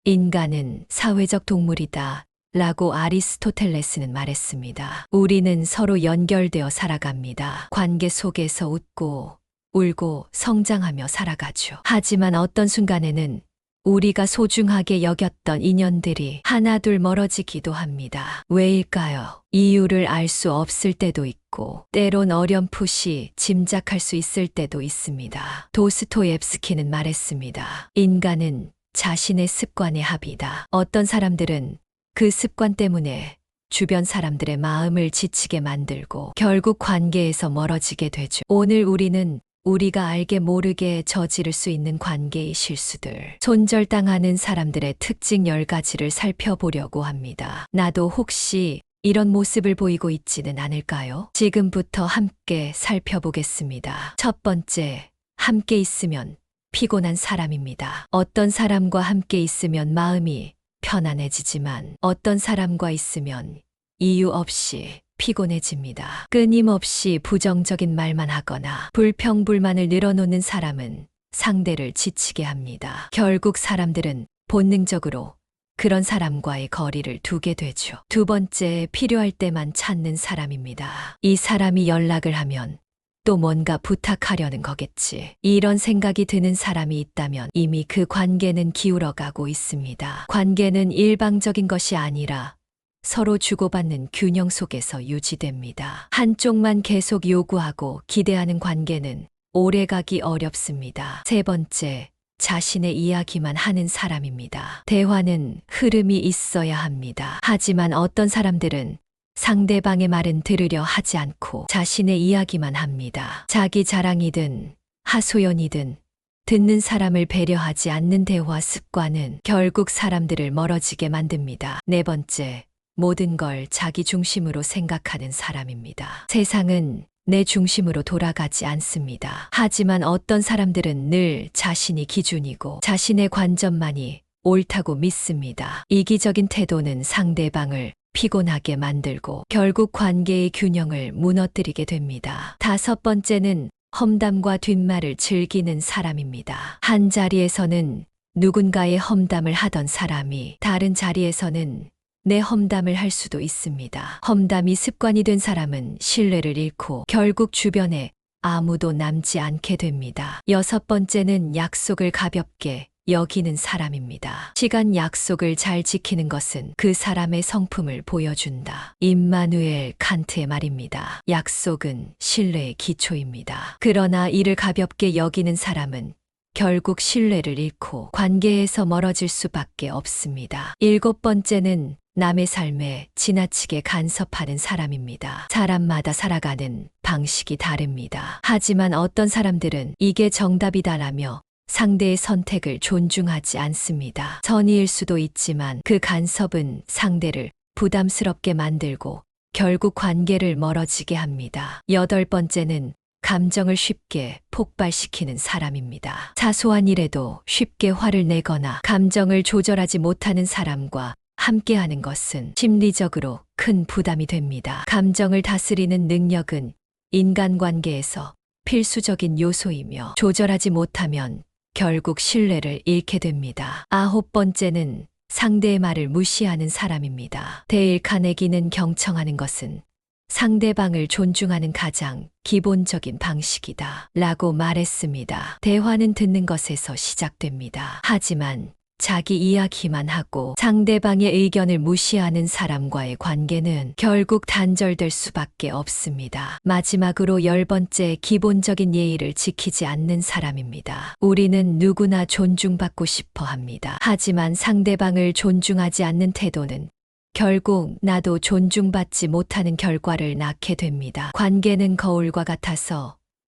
인간은 사회적 동물이다 라고 아리스토텔레스는 말했습니다. 우리는 서로 연결되어 살아갑니다. 관계 속에서 웃고 울고 성장하며 살아가죠. 하지만 어떤 순간에는 우리가 소중하게 여겼던 인연들이 하나둘 멀어지기도 합니다. 왜일까요? 이유를 알 수 없을 때도 있고 때론 어렴풋이 짐작할 수 있을 때도 있습니다. 도스토옙스키는 말했습니다. 인간은 자신의 습관의 합이다. 어떤 사람들은 그 습관 때문에 주변 사람들의 마음을 지치게 만들고 결국 관계에서 멀어지게 되죠. 오늘 우리는 우리가 알게 모르게 저지를 수 있는 관계의 실수들, 손절당하는 사람들의 특징 10가지를 살펴보려고 합니다. 나도 혹시 이런 모습을 보이고 있지는 않을까요? 지금부터 함께 살펴보겠습니다. 첫 번째, 함께 있으면 피곤한 사람입니다. 어떤 사람과 함께 있으면 마음이 편안해지지만 어떤 사람과 있으면 이유 없이 피곤해집니다. 끊임없이 부정적인 말만 하거나 불평불만을 늘어놓는 사람은 상대를 지치게 합니다. 결국 사람들은 본능적으로 그런 사람과의 거리를 두게 되죠. 두 번째, 필요할 때만 찾는 사람입니다. 이 사람이 연락을 하면 또 뭔가 부탁하려는 거겠지. 이런 생각이 드는 사람이 있다면 이미 그 관계는 기울어가고 있습니다. 관계는 일방적인 것이 아니라 서로 주고받는 균형 속에서 유지됩니다. 한쪽만 계속 요구하고 기대하는 관계는 오래가기 어렵습니다. 세 번째, 자신의 이야기만 하는 사람입니다. 대화는 흐름이 있어야 합니다. 하지만 어떤 사람들은 상대방의 말은 들으려 하지 않고 자신의 이야기만 합니다. 자기 자랑이든 하소연이든 듣는 사람을 배려하지 않는 대화 습관은 결국 사람들을 멀어지게 만듭니다. 네 번째, 모든 걸 자기 중심으로 생각하는 사람입니다. 세상은 내 중심으로 돌아가지 않습니다. 하지만 어떤 사람들은 늘 자신이 기준이고 자신의 관점만이 옳다고 믿습니다. 이기적인 태도는 상대방을 피곤하게 만들고 결국 관계의 균형을 무너뜨리게 됩니다. 다섯 번째는 험담과 뒷말을 즐기는 사람입니다. 한 자리에서는 누군가의 험담을 하던 사람이 다른 자리에서는 내 험담을 할 수도 있습니다. 험담이 습관이 된 사람은 신뢰를 잃고 결국 주변에 아무도 남지 않게 됩니다. 여섯 번째는 약속을 가볍게 여기는 사람입니다. 시간 약속을 잘 지키는 것은 그 사람의 성품을 보여준다. 임마누엘 칸트의 말입니다. 약속은 신뢰의 기초입니다. 그러나 이를 가볍게 여기는 사람은 결국 신뢰를 잃고 관계에서 멀어질 수밖에 없습니다. 일곱 번째는 남의 삶에 지나치게 간섭하는 사람입니다. 사람마다 살아가는 방식이 다릅니다. 하지만 어떤 사람들은 이게 정답이다라며 상대의 선택을 존중하지 않습니다. 선의일 수도 있지만 그 간섭은 상대를 부담스럽게 만들고 결국 관계를 멀어지게 합니다. 여덟 번째는 감정을 쉽게 폭발시키는 사람입니다. 사소한 일에도 쉽게 화를 내거나 감정을 조절하지 못하는 사람과 함께하는 것은 심리적으로 큰 부담이 됩니다. 감정을 다스리는 능력은 인간관계에서 필수적인 요소이며 조절하지 못하면 결국 신뢰를 잃게 됩니다. 아홉 번째는 상대의 말을 무시하는 사람입니다. 데일 카네기는 경청하는 것은 상대방을 존중하는 가장 기본적인 방식이다 라고 말했습니다. 대화는 듣는 것에서 시작됩니다. 하지만 자기 이야기만 하고 상대방의 의견을 무시하는 사람과의 관계는 결국 단절될 수밖에 없습니다. 마지막으로 열 번째, 기본적인 예의를 지키지 않는 사람입니다. 우리는 누구나 존중받고 싶어 합니다. 하지만 상대방을 존중하지 않는 태도는 결국 나도 존중받지 못하는 결과를 낳게 됩니다. 관계는 거울과 같아서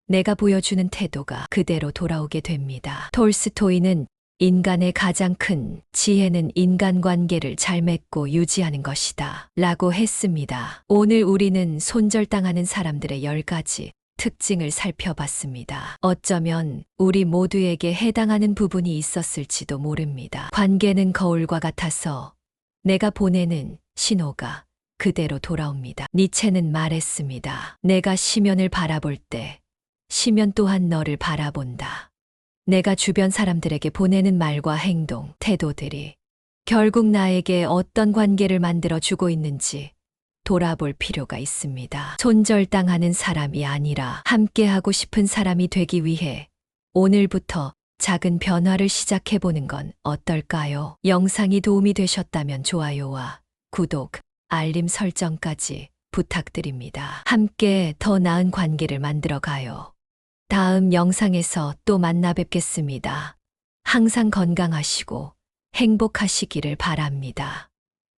내가 보여주는 태도가 그대로 돌아오게 됩니다. 톨스토이는 인간의 가장 큰 지혜는 인간관계를 잘 맺고 유지하는 것이다 라고 했습니다. 오늘 우리는 손절당하는 사람들의 10가지 특징을 살펴봤습니다. 어쩌면 우리 모두에게 해당하는 부분이 있었을지도 모릅니다. 관계는 거울과 같아서 내가 보내는 신호가 그대로 돌아옵니다. 니체는 말했습니다. 내가 시면을 바라볼 때 시면 또한 너를 바라본다. 내가 주변 사람들에게 보내는 말과 행동, 태도들이 결국 나에게 어떤 관계를 만들어 주고 있는지 돌아볼 필요가 있습니다. 손절당하는 사람이 아니라 함께하고 싶은 사람이 되기 위해 오늘부터 작은 변화를 시작해보는 건 어떨까요? 영상이 도움이 되셨다면 좋아요와 구독, 알림 설정까지 부탁드립니다. 함께 더 나은 관계를 만들어 가요. 다음 영상에서 또 만나 뵙겠습니다. 항상 건강하시고 행복하시기를 바랍니다.